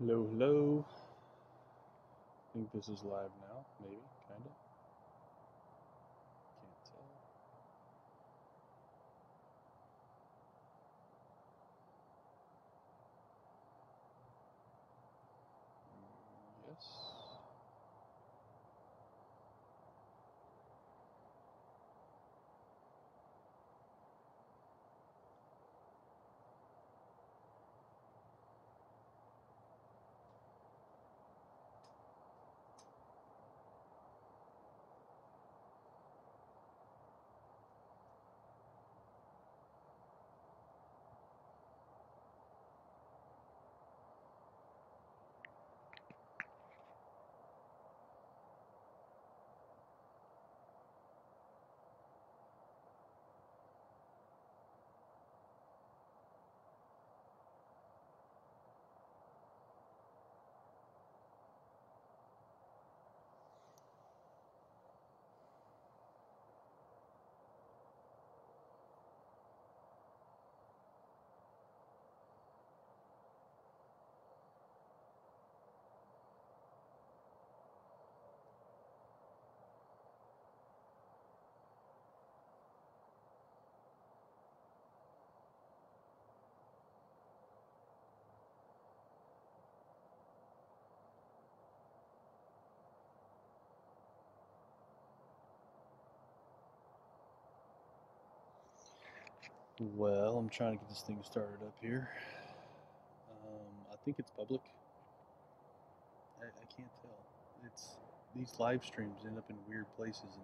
Hello, hello. I think this is live now, maybe, kinda. Can't tell. Yes. Well, I'm trying to get this thing started up here. I think it's public. I can't tell. It's these live streams end up in weird places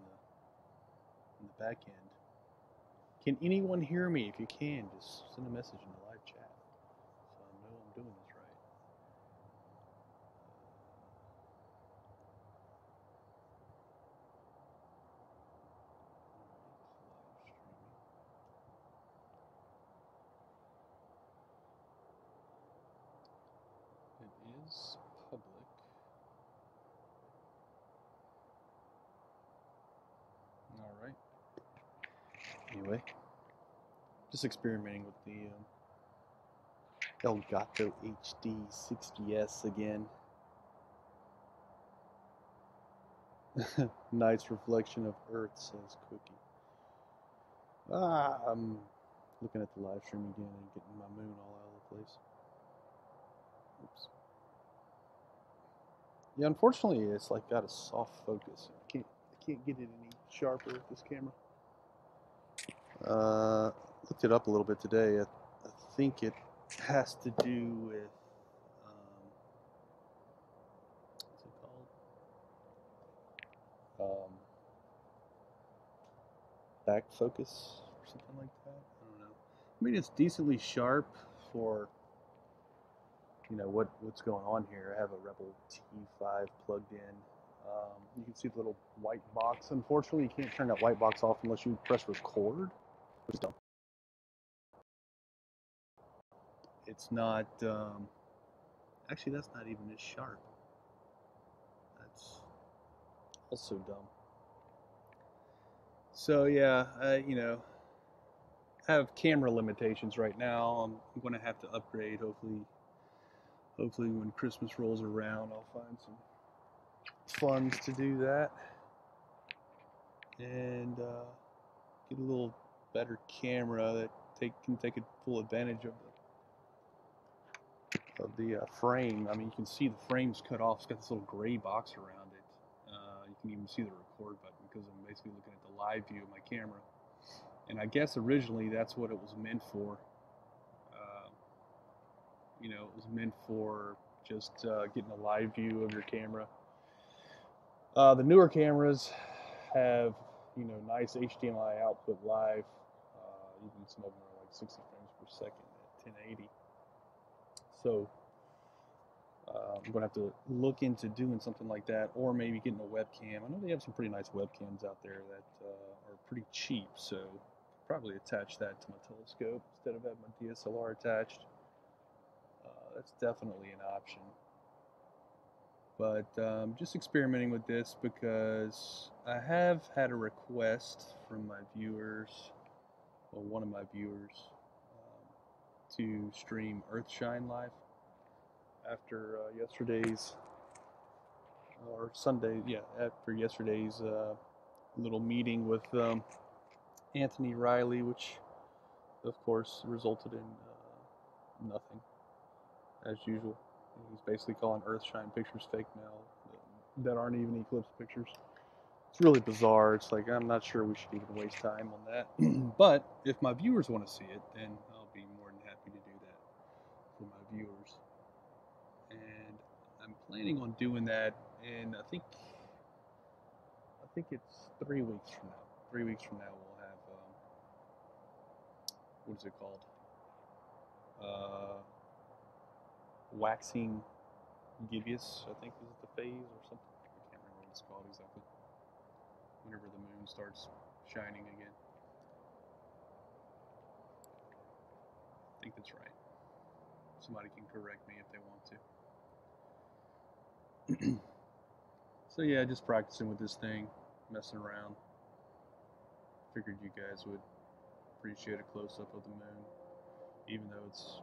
in the back end. Can anyone hear me? If you can, just send a message in the live chat so I know I'm doing this right. Live streaming. It is public. All right. Anyway, just experimenting with the Elgato HD60S again. Nice reflection of Earth, says Cookie. I'm looking at the live stream again and getting my moon all out of the place. Oops. Yeah, unfortunately, it's like got a soft focus. I can't get it any sharper with this camera. Looked it up a little bit today. I think it has to do with what's it called? Back focus or something like that. I don't know. I mean, it's decently sharp for what's going on here. I have a Rebel T5 plugged in. You can see the little white box. Unfortunately, you can't turn that white box off unless you press record, which is dumb. It's not. Actually, that's not even as sharp. That's also dumb. So yeah, I have camera limitations right now. I'm going to have to upgrade. Hopefully, when Christmas rolls around, I'll find some funds to do that and get a little better camera that can take full advantage of the frame. I mean, you can see the frame's cut off. It's got this little gray box around it. You can even see the record button because I'm basically looking at the live view of my camera. And I guess originally that's what it was meant for. It was meant for just getting a live view of your camera. The newer cameras have nice HDMI output live. Even some of them are like 60 frames per second at 1080. So I'm going to have to look into doing something like that, or maybe getting a webcam. I know they have some pretty nice webcams out there that are pretty cheap, so probably attach that to my telescope instead of having my DSLR attached. That's definitely an option. But just experimenting with this because I have had a request from my viewers, or one of my viewers, to stream Earthshine live. after yesterday's or Sunday, yeah, after yesterday's little meeting with Anthony Riley, which of course resulted in nothing, as usual. He's basically calling Earthshine pictures fake now that aren't even eclipse pictures. It's really bizarre. It's like, I'm not sure we should even waste time on that. But if my viewers want to see it, then I'll be more than happy to do that for my viewers. And I'm planning on doing that in, I think it's 3 weeks from now. 3 weeks from now we'll have, what is it called? Waxing gibbous, I think is the phase or something. I can't remember what it's called exactly. Whenever the moon starts shining again. I think that's right. Somebody can correct me if they want to. So yeah, just practicing with this thing, messing around. Figured you guys would appreciate a close-up of the moon, even though it's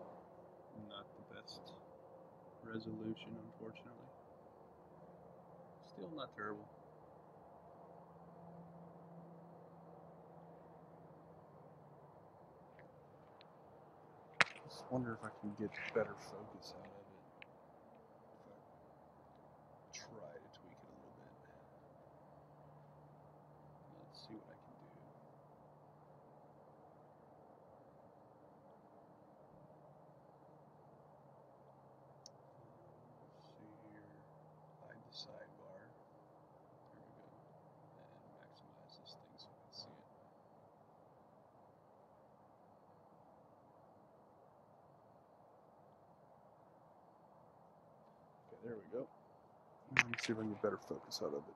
not the best resolution, unfortunately. Still not terrible. Just wonder if I can get better focus out of it. If I try to tweak it a little bit. Let's see what I can do. Let's see here. Hide the sidebar. There we go. And maximize this thing so I can see it. Okay, there we go. Let me see if I can get better focus out of it.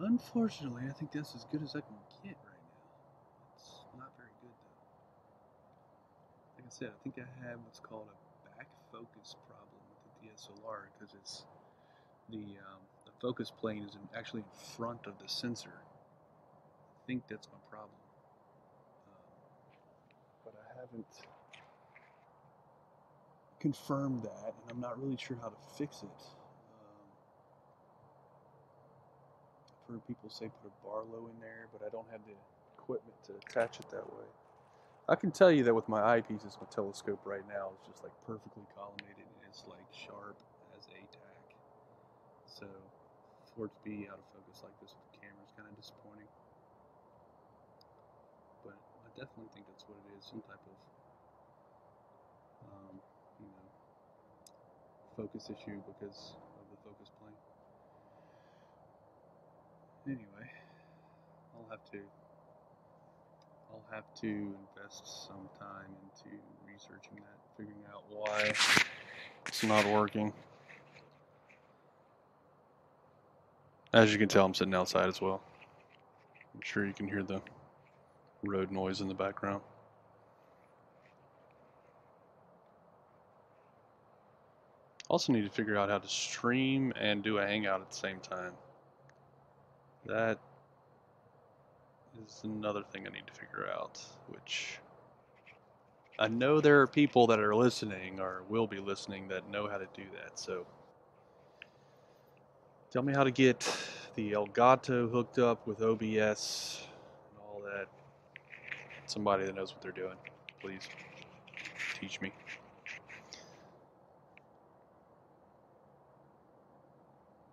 Unfortunately, I think that's as good as I can get right now. It's not very good though. Like I said, I think I have what's called a back focus problem with the DSLR because it's the focus plane is actually in front of the sensor. I think that's my problem, but I haven't confirmed that, and I'm not really sure how to fix it. I've heard people say put a Barlow in there, but I don't have the equipment to attach it that way. I can tell you that with my eyepieces, my telescope right now is just like perfectly collimated and it's like sharp as a tack. So for it to be out of focus like this with the camera is kind of disappointing. But I definitely think that's what it is, some type of focus issue because of the focus plane. Anyway, I'll have to invest some time into researching that, figuring out why it's not working. As you can tell, I'm sitting outside as well. I'm sure you can hear the road noise in the background. Also need to figure out how to stream and do a hangout at the same time. That is another thing I need to figure out, which I know there are people that are listening or will be listening that know how to do that. So tell me how to get the Elgato hooked up with OBS and all that. Somebody that knows what they're doing, please teach me.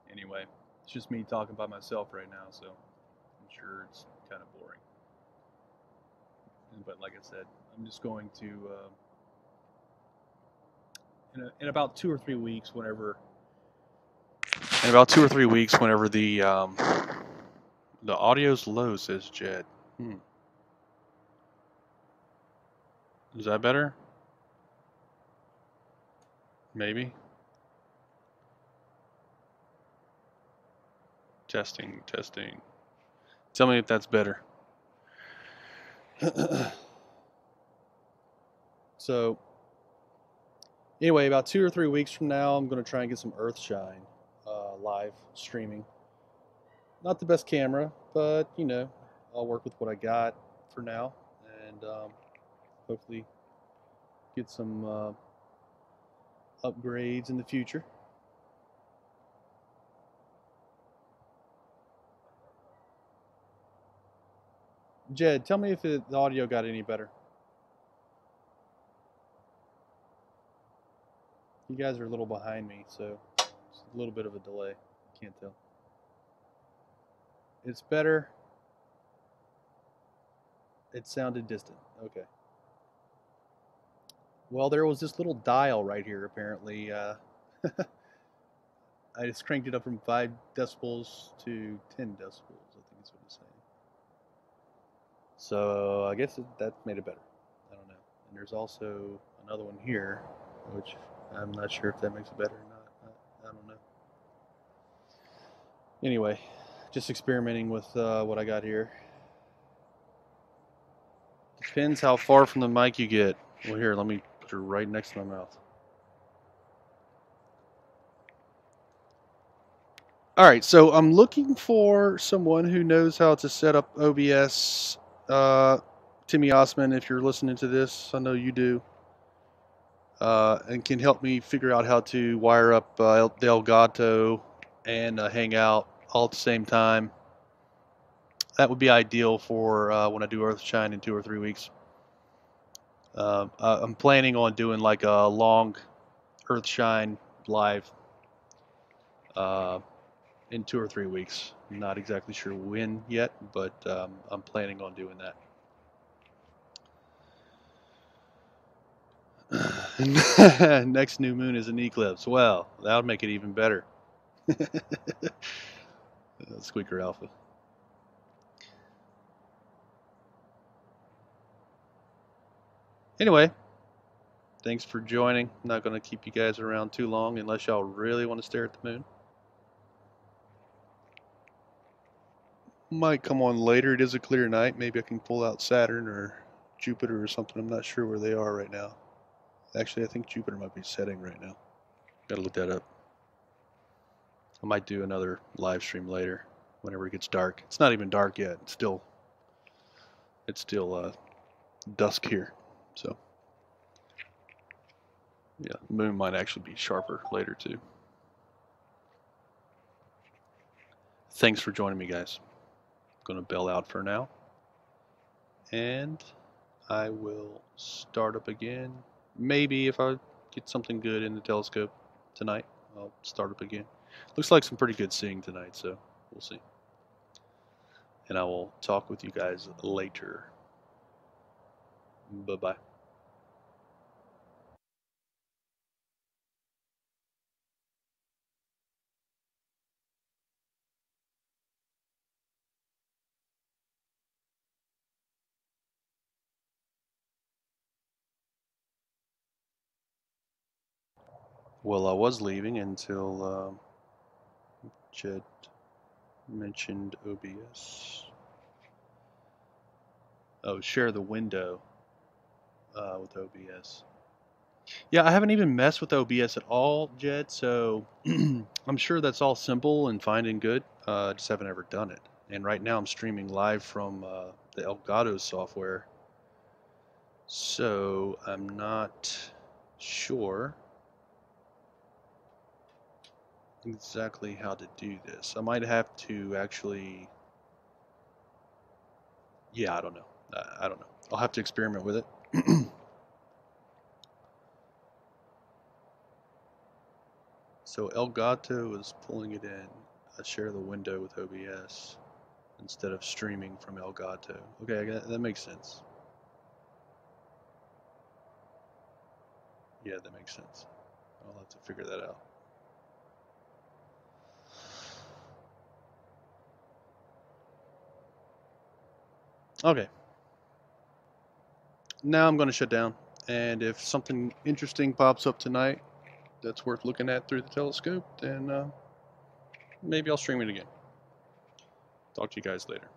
Anyway, it's just me talking by myself right now, so I'm sure it's kind of boring. But like I said, I'm just going to, in about 2 or 3 weeks, whenever the audio's low, says Jed. Is that better? Maybe. Testing. Tell me if that's better. So Anyway, about 2 or 3 weeks from now, I'm going to try and get some Earthshine live streaming. Not the best camera, but you know, I'll work with what I got for now, and hopefully get some upgrades in the future. Jed, tell me if the audio got any better. You guys are a little behind me, so it's a little bit of a delay. Can't tell. It's better. It sounded distant. Okay. Well, there was this little dial right here, apparently. I just cranked it up from 5 decibels to 10 decibels, I think is what it's saying. So I guess that made it better. I don't know. And there's also another one here, which I'm not sure if that makes it better or not. I don't know. Anyway, just experimenting with what I got here. Depends how far from the mic you get. Well, here, let me put it right next to my mouth. All right, so I'm looking for someone who knows how to set up OBS. Timmy Osman, if you're listening to this, I know you do, and can help me figure out how to wire up the Elgato and Hangout all at the same time. That would be ideal for when I do Earthshine in 2 or 3 weeks. I'm planning on doing like a long Earthshine live in 2 or 3 weeks. I'm not exactly sure when yet, but I'm planning on doing that. Next new moon is an eclipse. Well, that would make it even better. Squeaker Alpha. Anyway, thanks for joining. I'm not going to keep you guys around too long unless y'all really want to stare at the moon. Might come on later. It is a clear night. Maybe I can pull out Saturn or Jupiter or something. I'm not sure where they are right now. Actually, I think Jupiter might be setting right now. Gotta look that up. I might do another live stream later whenever it gets dark. It's not even dark yet. It's still dusk here. So yeah, the moon might actually be sharper later too. Thanks for joining me, guys. I'm gonna bail out for now, and I will start up again. Maybe if I get something good in the telescope tonight, I'll start up again. Looks like some pretty good seeing tonight, so we'll see. And I will talk with you guys later. Bye-bye. Well, I was leaving until Jed mentioned OBS. Oh, share the window with OBS. Yeah, I haven't even messed with OBS at all, Jed, so I'm sure that's all simple and fine and good. I just haven't ever done it. And right now I'm streaming live from the Elgato software. So I'm not sure exactly how to do this. I might have to actually... Yeah, I don't know. I don't know. I'll have to experiment with it. So Elgato is pulling it in. I share the window with OBS instead of streaming from Elgato. Okay, that makes sense. Yeah, that makes sense. I'll have to figure that out. Okay. Now I'm going to shut down. And if something interesting pops up tonight that's worth looking at through the telescope, then maybe I'll stream it again. Talk to you guys later.